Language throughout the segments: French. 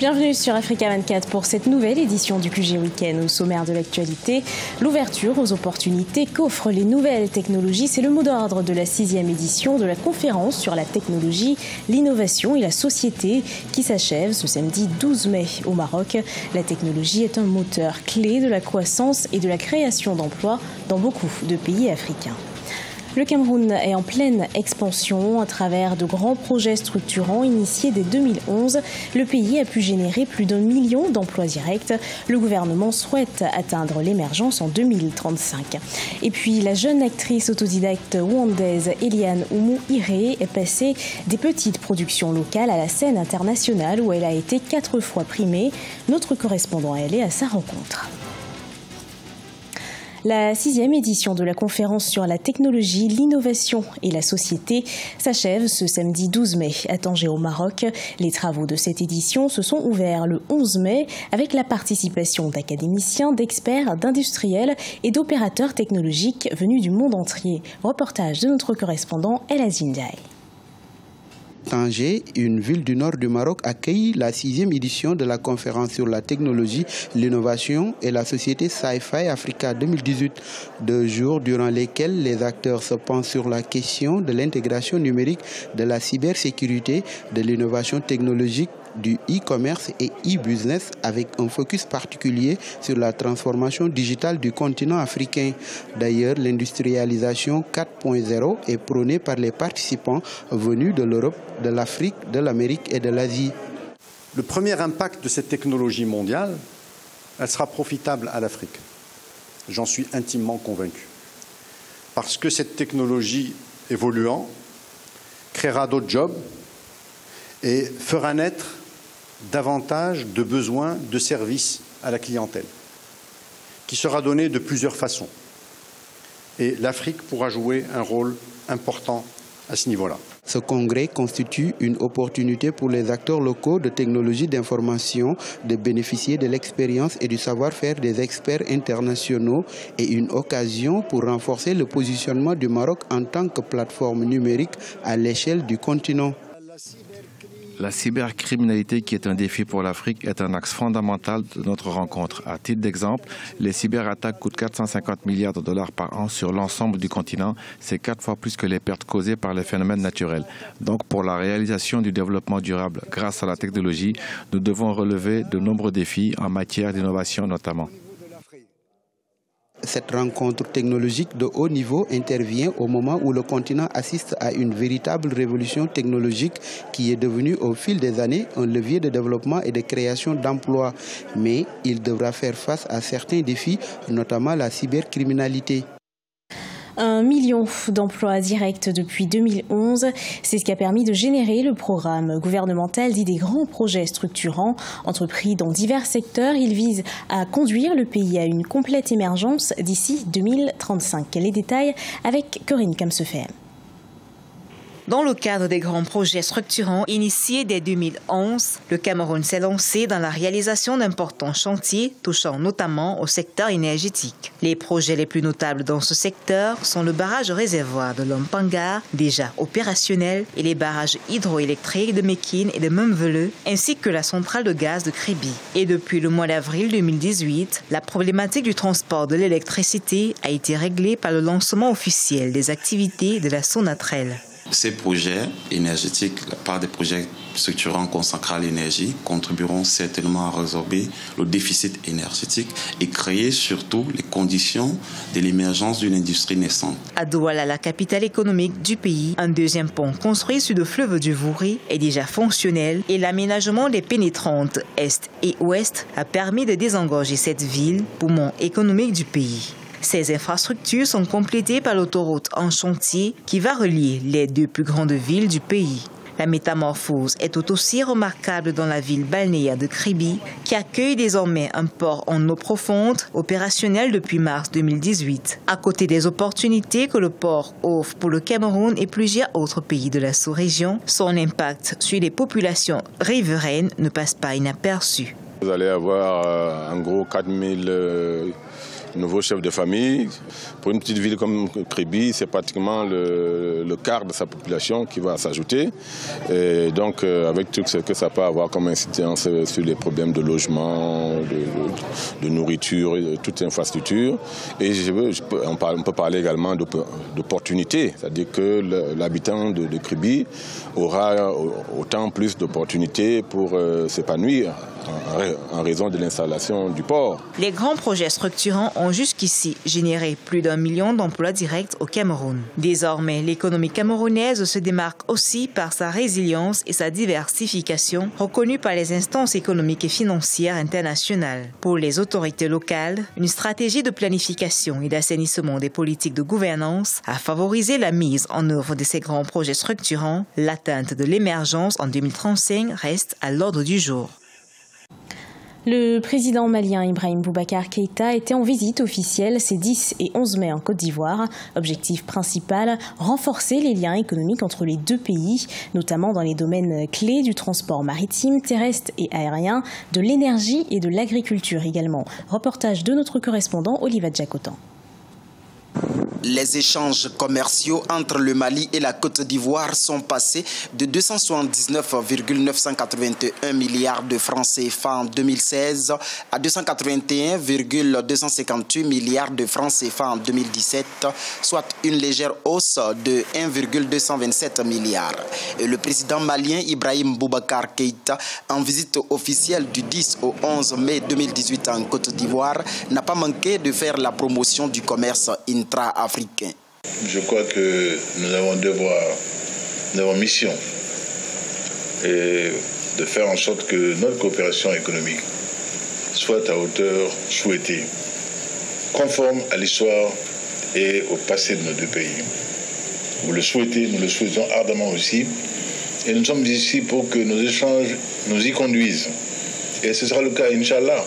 Bienvenue sur Africa 24 pour cette nouvelle édition du QG Week-end. Au sommaire de l'actualité, l'ouverture aux opportunités qu'offrent les nouvelles technologies. C'est le mot d'ordre de la 6e édition de la conférence sur la technologie, l'innovation et la société qui s'achève ce samedi 12 mai au Maroc. La technologie est un moteur clé de la croissance et de la création d'emplois dans beaucoup de pays africains. Le Cameroun est en pleine expansion à travers de grands projets structurants initiés dès 2011. Le pays a pu générer plus d'1 million d'emplois directs. Le gouvernement souhaite atteindre l'émergence en 2035. Et puis la jeune actrice autodidacte rwandaise Eliane Oumou-Iré est passée des petites productions locales à la scène internationale où elle a été 4 fois primée. Notre correspondant est allé à sa rencontre. La 6e édition de la conférence sur la technologie, l'innovation et la société s'achève ce samedi 12 mai à Tanger au Maroc. Les travaux de cette édition se sont ouverts le 11 mai avec la participation d'académiciens, d'experts, d'industriels et d'opérateurs technologiques venus du monde entier. Reportage de notre correspondant El Azindiaï. Tanger, une ville du nord du Maroc, accueille la 6e édition de la conférence sur la technologie, l'innovation et la société Sci-Fi Africa 2018. 2 jours durant lesquels les acteurs se penchent sur la question de l'intégration numérique, de la cybersécurité, de l'innovation technologique, du e-commerce et e-business avec un focus particulier sur la transformation digitale du continent africain. D'ailleurs, l'industrialisation 4.0 est prônée par les participants venus de l'Europe, de l'Afrique, de l'Amérique et de l'Asie. Le premier impact de cette technologie mondiale, elle sera profitable à l'Afrique. J'en suis intimement convaincu. Parce que cette technologie évoluant créera d'autres jobs et fera naître davantage de besoins de services à la clientèle, qui sera donné de plusieurs façons. Et l'Afrique pourra jouer un rôle important à ce niveau-là. Ce congrès constitue une opportunité pour les acteurs locaux de technologie d'information de bénéficier de l'expérience et du savoir-faire des experts internationaux et une occasion pour renforcer le positionnement du Maroc en tant que plateforme numérique à l'échelle du continent. La cybercriminalité, qui est un défi pour l'Afrique, est un axe fondamental de notre rencontre. À titre d'exemple, les cyberattaques coûtent 450 milliards de dollars par an sur l'ensemble du continent. C'est 4 fois plus que les pertes causées par les phénomènes naturels. Donc, pour la réalisation du développement durable grâce à la technologie, nous devons relever de nombreux défis en matière d'innovation notamment. Cette rencontre technologique de haut niveau intervient au moment où le continent assiste à une véritable révolution technologique qui est devenue au fil des années un levier de développement et de création d'emplois. Mais il devra faire face à certains défis, notamment la cybercriminalité. 1 million d'emplois directs depuis 2011. C'est ce qui a permis de générer le programme gouvernemental dit des grands projets structurants. Entrepris dans divers secteurs, il vise à conduire le pays à une complète émergence d'ici 2035. Les détails avec Corinne Kamsefem. Dans le cadre des grands projets structurants initiés dès 2011, le Cameroun s'est lancé dans la réalisation d'importants chantiers touchant notamment au secteur énergétique. Les projets les plus notables dans ce secteur sont le barrage réservoir de Lompanga, déjà opérationnel, et les barrages hydroélectriques de Mekine et de Memveleu, ainsi que la centrale de gaz de Kribi. Et depuis le mois d'avril 2018, la problématique du transport de l'électricité a été réglée par le lancement officiel des activités de la Sonatrel. Ces projets énergétiques, la part des projets structurants consacrés à l'énergie, contribueront certainement à résorber le déficit énergétique et créer surtout les conditions de l'émergence d'une industrie naissante. À Douala, la capitale économique du pays, un deuxième pont construit sur le fleuve du Vouri est déjà fonctionnel et l'aménagement des pénétrantes Est et Ouest a permis de désengorger cette ville, poumon économique du pays. Ces infrastructures sont complétées par l'autoroute en chantier qui va relier les 2 plus grandes villes du pays. La métamorphose est tout aussi remarquable dans la ville balnéaire de Kribi, qui accueille désormais un port en eau profonde, opérationnel depuis mars 2018. À côté des opportunités que le port offre pour le Cameroun et plusieurs autres pays de la sous-région, son impact sur les populations riveraines ne passe pas inaperçu. Vous allez avoir en gros 4000 nouveau chef de famille. Pour une petite ville comme Kribi, c'est pratiquement le quart de sa population qui va s'ajouter. Et donc, avec tout ce que ça peut avoir comme incidence sur les problèmes de logement, de nourriture, de toute infrastructure. Et on peut parler également d'opportunités, c'est-à-dire que l'habitant de Kribi aura autant plus d'opportunités pour s'épanouir en raison de l'installation du port. Les grands projets structurants ont jusqu'ici généré plus d'1 million d'emplois directs au Cameroun. Désormais, l'économie camerounaise se démarque aussi par sa résilience et sa diversification, reconnue par les instances économiques et financières internationales. Pour les autorités locales, une stratégie de planification et d'assainissement des politiques de gouvernance a favorisé la mise en œuvre de ces grands projets structurants. L'atteinte de l'émergence en 2035 reste à l'ordre du jour. Le président malien Ibrahim Boubacar Keïta était en visite officielle ces 10 et 11 mai en Côte d'Ivoire. Objectif principal, renforcer les liens économiques entre les deux pays, notamment dans les domaines clés du transport maritime, terrestre et aérien, de l'énergie et de l'agriculture également. Reportage de notre correspondant Oliva Djakotan. Les échanges commerciaux entre le Mali et la Côte d'Ivoire sont passés de 279,981 milliards de francs CFA en 2016 à 281,258 milliards de francs CFA en 2017, soit une légère hausse de 1,227 milliards. Et le président malien Ibrahim Boubacar Keïta, en visite officielle du 10 au 11 mai 2018 en Côte d'Ivoire, n'a pas manqué de faire la promotion du commerce intra-africain. Je crois que nous avons devoir, nous avons mission et de faire en sorte que notre coopération économique soit à hauteur souhaitée, conforme à l'histoire et au passé de nos deux pays. Vous le souhaitez, nous le souhaitons ardemment aussi. Et nous sommes ici pour que nos échanges nous y conduisent. Et ce sera le cas, Inch'Allah.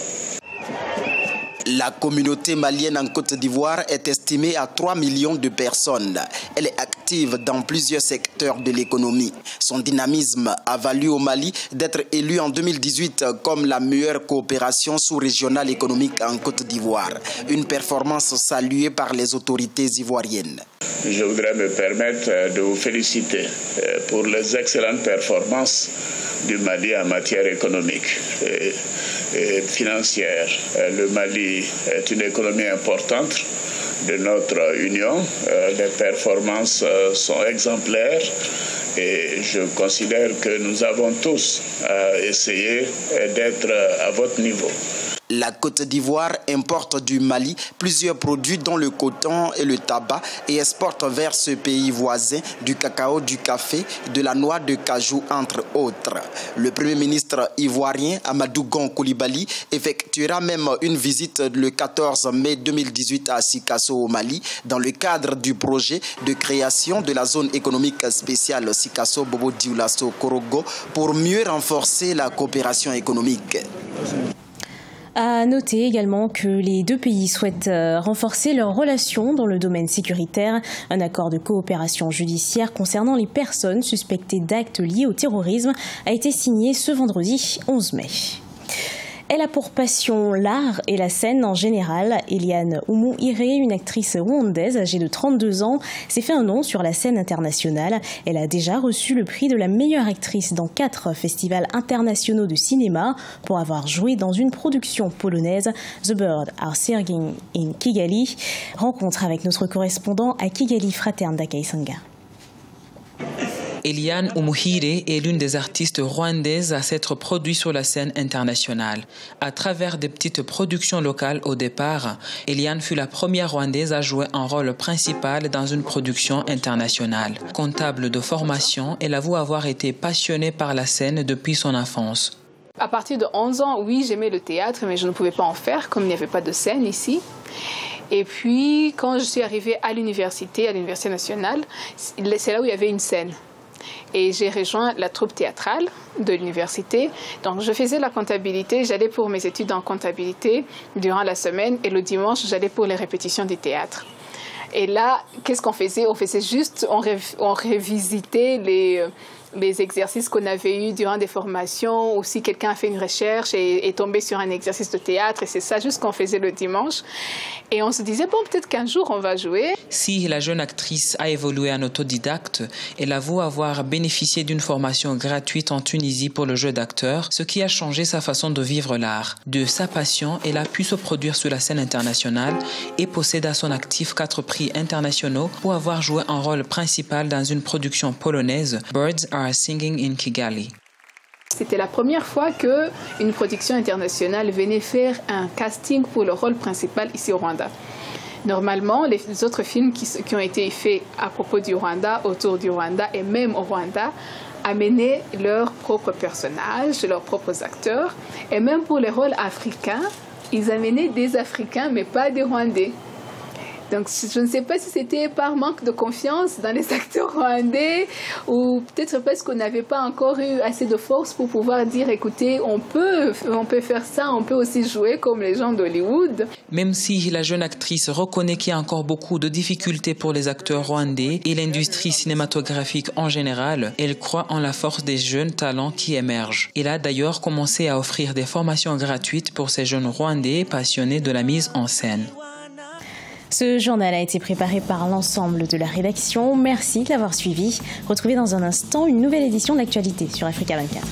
La communauté malienne en Côte d'Ivoire est estimée à 3 millions de personnes. Elle est active dans plusieurs secteurs de l'économie. Son dynamisme a valu au Mali d'être élu en 2018 comme la meilleure coopération sous-régionale économique en Côte d'Ivoire. Une performance saluée par les autorités ivoiriennes. Je voudrais me permettre de vous féliciter pour les excellentes performances du Mali en matière économique et financière. Le Mali est une économie importante de notre Union. Les performances sont exemplaires et je considère que nous avons tous essayé d'être à votre niveau. La Côte d'Ivoire importe du Mali plusieurs produits dont le coton et le tabac et exporte vers ce pays voisin du cacao, du café, de la noix de cajou entre autres. Le Premier ministre ivoirien Amadou Gon Coulibaly effectuera même une visite le 14 mai 2018 à Sikasso au Mali dans le cadre du projet de création de la zone économique spéciale Sikasso Bobo Dioulasso Korogo pour mieux renforcer la coopération économique. À noter également que les deux pays souhaitent renforcer leurs relations dans le domaine sécuritaire. Un accord de coopération judiciaire concernant les personnes suspectées d'actes liés au terrorisme a été signé ce vendredi 11 mai. Elle a pour passion l'art et la scène en général. Eliane Oumou-Iré, une actrice rwandaise âgée de 32 ans, s'est fait un nom sur la scène internationale. Elle a déjà reçu le prix de la meilleure actrice dans 4 festivals internationaux de cinéma pour avoir joué dans une production polonaise, The Birds Are Singing in Kigali. Rencontre avec notre correspondant à Kigali, Fraterne Dakaisanga. Eliane Oumou-Iré est l'une des artistes rwandaises à s'être produite sur la scène internationale. À travers des petites productions locales au départ, Eliane fut la première rwandaise à jouer un rôle principal dans une production internationale. Comptable de formation, elle avoue avoir été passionnée par la scène depuis son enfance. À partir de 11 ans, oui, j'aimais le théâtre, mais je ne pouvais pas en faire comme il n'y avait pas de scène ici. Et puis, quand je suis arrivée à l'université nationale, c'est là où il y avait une scène. Et j'ai rejoint la troupe théâtrale de l'université. Donc, je faisais la comptabilité. J'allais pour mes études en comptabilité durant la semaine. Et le dimanche, j'allais pour les répétitions des théâtres. Et là, qu'est-ce qu'on faisait? On faisait juste, on révisitait les exercices qu'on avait eus durant des formations, ou si quelqu'un a fait une recherche et est tombé sur un exercice de théâtre, et c'est ça juste qu'on faisait le dimanche. Et on se disait, bon, peut-être qu'un jour on va jouer. Si la jeune actrice a évolué en autodidacte, elle avoue avoir bénéficié d'une formation gratuite en Tunisie pour le jeu d'acteur, ce qui a changé sa façon de vivre l'art. De sa passion, elle a pu se produire sur la scène internationale et possède à son actif 4 prix internationaux pour avoir joué un rôle principal dans une production polonaise, Birds Are Singing in Kigali. C'était la première fois qu'une production internationale venait faire un casting pour le rôle principal ici au Rwanda. Normalement, les autres films qui ont été faits à propos du Rwanda, autour du Rwanda et même au Rwanda, amenaient leurs propres personnages, leurs propres acteurs. Et même pour les rôles africains, ils amenaient des Africains, mais pas des Rwandais. Donc, je ne sais pas si c'était par manque de confiance dans les acteurs rwandais ou peut-être parce qu'on n'avait pas encore eu assez de force pour pouvoir dire, écoutez, on peut faire ça, on peut aussi jouer comme les gens d'Hollywood. Même si la jeune actrice reconnaît qu'il y a encore beaucoup de difficultés pour les acteurs rwandais et l'industrie cinématographique en général, elle croit en la force des jeunes talents qui émergent. Elle a d'ailleurs commencé à offrir des formations gratuites pour ces jeunes rwandais passionnés de la mise en scène. Ce journal a été préparé par l'ensemble de la rédaction. Merci de l'avoir suivi. Retrouvez dans un instant une nouvelle édition de l'actualité sur Africa 24.